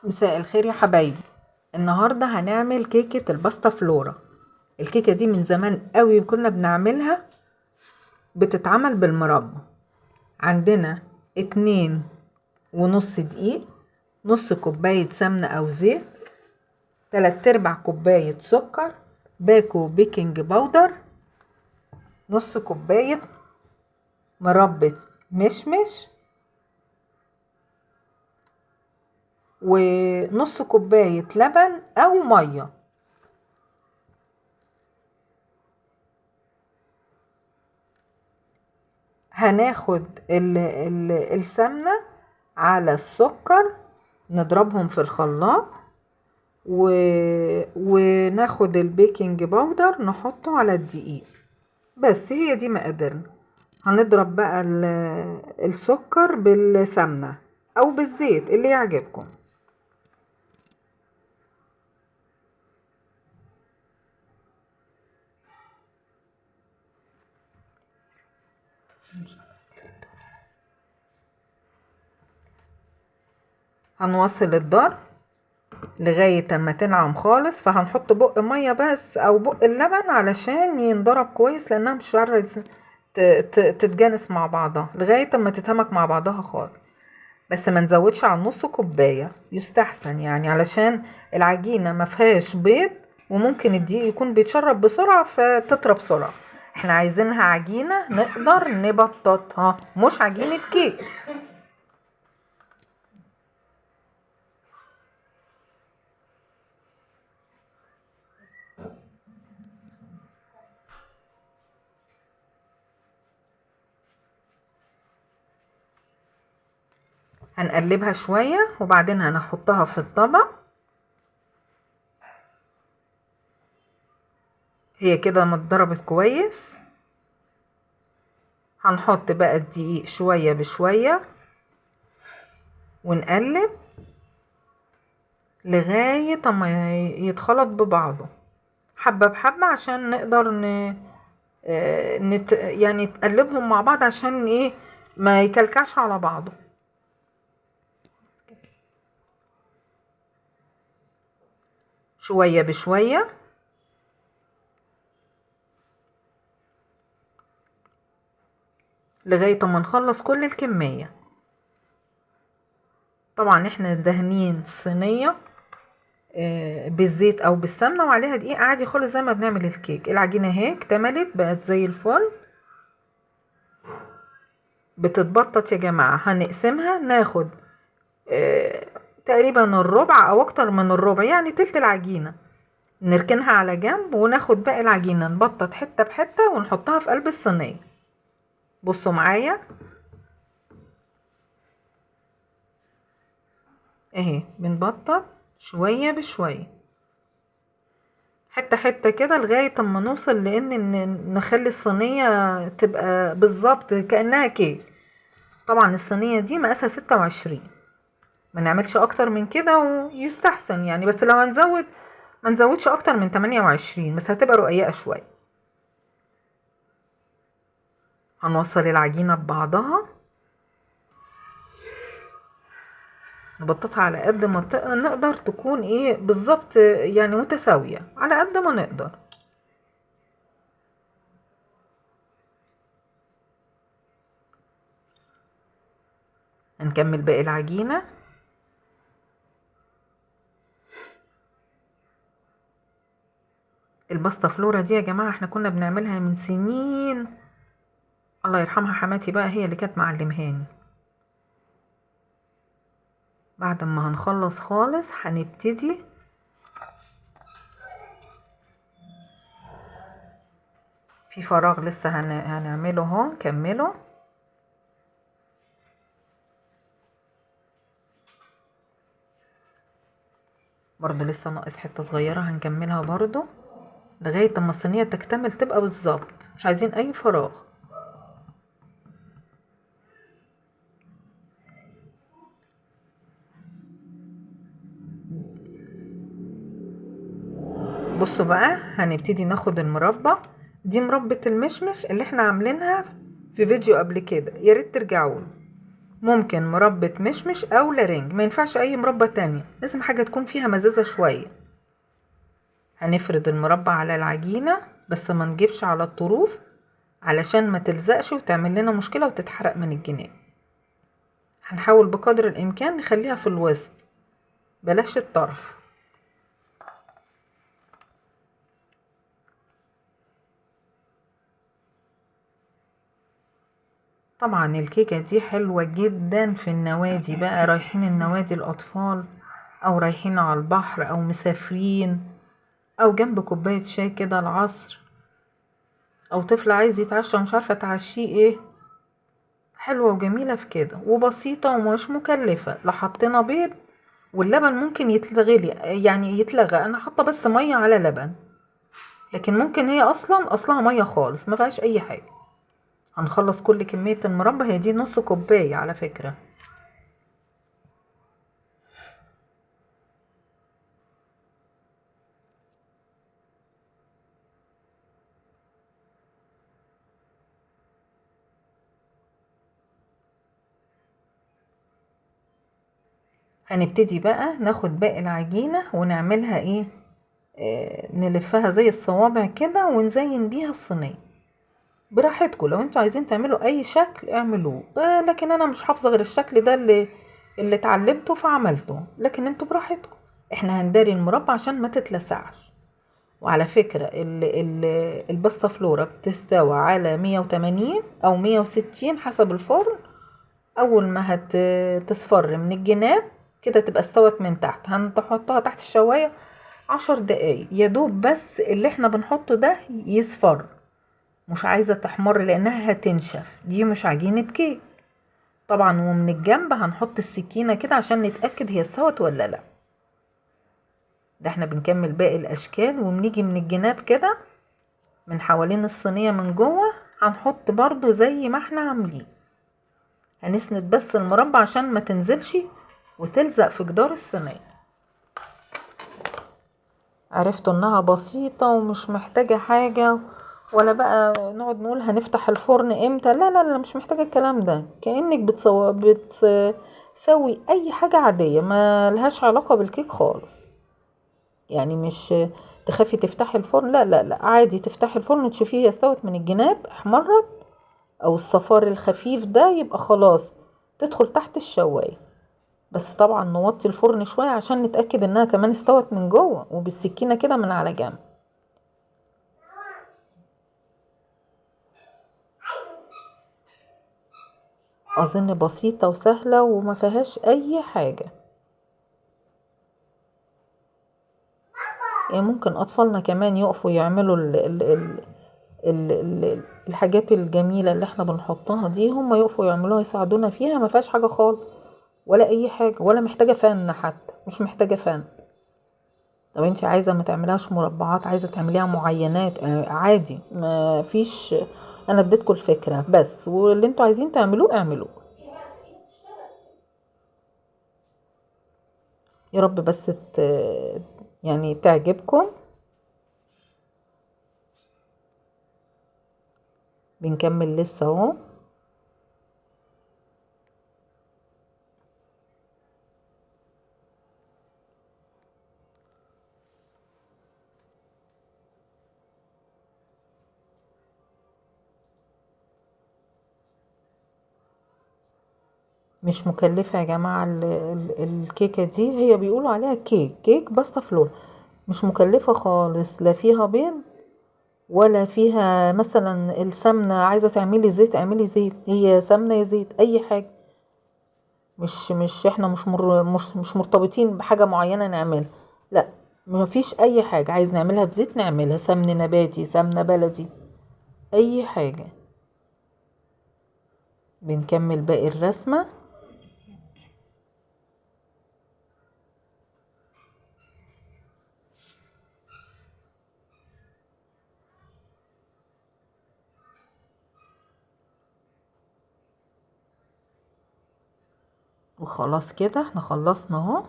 مساء الخير يا حبايبي. النهارده هنعمل كيكه الباستا فلورا. الكيكه دي من زمان قوي كنا بنعملها، بتتعمل بالمربى. عندنا 2.5 دقيق، نص كوبايه سمنه او زيت، 3/4 كوبايه سكر، باكو بيكنج باودر، نص كوبايه مربى مشمش، ونص كوبايه لبن او ميه. هناخد السمنة على السكر، نضربهم في الخلاط وناخد البيكنج باودر نحطه على الدقيق. بس هي دي مقاديرنا. هنضرب بقى السكر بالسمنة او بالزيت اللي يعجبكم. هنوصل الضرب لغاية اما تنعم خالص، فهنحط بق مية بس او بق اللبن علشان ينضرب كويس، لانها مش عارفة تتجانس مع بعضها لغاية اما تتهمك مع بعضها خالص. بس ما نزودش عن نص كوباية يستحسن، يعني علشان العجينة ما فيهاش بيض وممكن الدقيق يكون بيتشرب بسرعة فتطرى بسرعة. احنا عايزينها عجينة نقدر نبططها، مش عجينة كيك. هنقلبها شوية وبعدين هنحطها في الطبق. هي كده متضربت كويس. هنحط بقى الدقيق شوية بشوية ونقلب لغاية ما يتخلط ببعضه حبة بحبة، عشان نقدر يعني تقلبهم مع بعض عشان ايه ما يكلكعش على بعضه. شوية بشوية لغاية ما نخلص كل الكمية. طبعا احنا دهنين صينية بالزيت او بالسمنة وعليها دقيق عادي خالص زي ما بنعمل الكيك. العجينة اهي اكتملت بقت زي الفل، بتتبطط يا جماعة. هنقسمها، ناخد تقريبا الربع او اكتر من الربع، يعني تلت العجينة، نركنها على جنب وناخد باقي العجينة نبطط حتة بحتة ونحطها في قلب الصينية. بصوا معايا اهي، بنبطط شوية بشوية حتة حتة كده لغاية اما نوصل لان نخلي الصينية تبقى بالظبط كأنها كيك. طبعا الصينية دي مقاسها 26، ما نعملش اكتر من كده ويستحسن يعني، بس لو هنزود ما نزودش اكتر من 28، بس هتبقى رقيقة شوية. هنوصل العجينة ببعضها، نبططها على قد ما نقدر تكون ايه بالظبط، يعني متساوية على قد ما نقدر. هنكمل باقي العجينة. الباستا فلورا دي يا جماعة احنا كنا بنعملها من سنين، الله يرحمها حماتي بقى هي اللي كانت معلمهاني. بعد ما هنخلص خالص هنبتدي في فراغ لسه هنعمله اهو، نكمله. برضو لسه ناقص حتة صغيرة هنكملها برضو لغاية اما الصينية تكتمل تبقى بالظبط، مش عايزين اي فراغ. بصوا بقى، هنبتدي ناخد المربى دي، مربى المشمش اللي احنا عاملينها في فيديو قبل كده، يا ريت ترجعوا له. ممكن مربى مشمش او لارنج، ما ينفعش اي مربى تانية، لازم حاجة تكون فيها مزازة شوية. هنفرد المربى على العجينة بس ما نجيبش على الطروف علشان ما تلزقش وتعمل لنا مشكلة وتتحرق من الجناب. هنحاول بقدر الامكان نخليها في الوسط، بلاش الطرف. طبعا الكيكة دي حلوة جدا في النوادي، بقى رايحين النوادي الأطفال أو رايحين على البحر أو مسافرين أو جنب كوباية شاي كده العصر، أو طفل عايز يتعشى ومش عارفة تعشيه ايه. حلوة وجميلة في كده وبسيطة ومش مكلفة. لا حطينا بيض، واللبن ممكن يتلغي، يعني يتلغى، أنا حاطة بس مية على لبن، لكن ممكن هي أصلها مية خالص ما فيهاش أي حاجة. هنخلص كل كمية المربى، هي دي نص كوباية على فكرة. هنبتدي بقى ناخد باقي العجينة ونعملها ايه، نلفها زي الصوابع كده ونزين بيها الصينية. براحتكم، لو انتوا عايزين تعملوا اي شكل اعملوه، لكن انا مش حافظة غير الشكل ده اللي اتعلمته فعملته، لكن انتوا براحتكم. احنا هنداري المربى عشان ما تتلسعش. وعلى فكرة الباستا فلورا بتستوى على 180 او 160 حسب الفرن. اول ما تصفر من الجناب كده تبقى استوت من تحت، هنحطها تحت الشواية 10 دقايق يا دوب، بس اللي احنا بنحطه ده يصفر، مش عايزة تحمر لانها هتنشف، دي مش عجينة كيك طبعا. ومن الجنب هنحط السكينة كده عشان نتأكد هي استوت ولا لا. ده احنا بنكمل باقي الاشكال، وبنيجي من الجناب كده من حوالين الصينية من جوه هنحط برضو زي ما احنا عاملين. هنسند بس المربع عشان ما تنزلش وتلزق في جدار الصينية. عرفتوا انها بسيطة ومش محتاجة حاجة، ولا بقى نقعد نقول هنفتح الفرن امتى، لا لا لا، مش محتاجة الكلام ده. كأنك بتسوي اي حاجة عادية ما لهاش علاقة بالكيك خالص. يعني مش تخافي تفتحي الفرن، لا لا لا، عادي تفتحي الفرن تشوفيه هي استوت من الجناب احمرت او الصفار الخفيف ده، يبقى خلاص تدخل تحت الشواية. بس طبعا نوطي الفرن شوية عشان نتأكد انها كمان استوت من جوه، وبالسكينة كده من على جنب. اظن بسيطة وسهلة وما فيهاش اي حاجة. يعني ممكن اطفالنا كمان يقفوا يعملوا الحاجات الجميلة اللي احنا بنحطها دي، هم يقفوا يعملوها يساعدونا فيها، ما فيهاش حاجة خالص ولا اي حاجة، ولا محتاجة فن، حتى مش محتاجة فن. لو انت عايزة ما تعملهاش مربعات، عايزة تعمليها معينات، عادي ما فيش. انا اديتكم الفكرة بس، واللي انتوا عايزين تعملوه اعملوه. يا رب بس يعني تعجبكم. بنكمل لسه اهو. مش مكلفة يا جماعة، الكيكة دي هي بيقولوا عليها كيك باستا فلور، مش مكلفة خالص. لا فيها بيض ولا فيها مثلا السمنة، عايزة تعملي زيت اعملي زيت، هي سمنة يا زيت اي حاجة. مش احنا مش مرتبطين بحاجة معينة نعملها، لا، ما فيش اي حاجة. عايز نعملها بزيت نعملها، سمن نباتي سمنة بلدي اي حاجة. بنكمل باقي الرسمة. وخلاص كده احنا خلصنا اهو.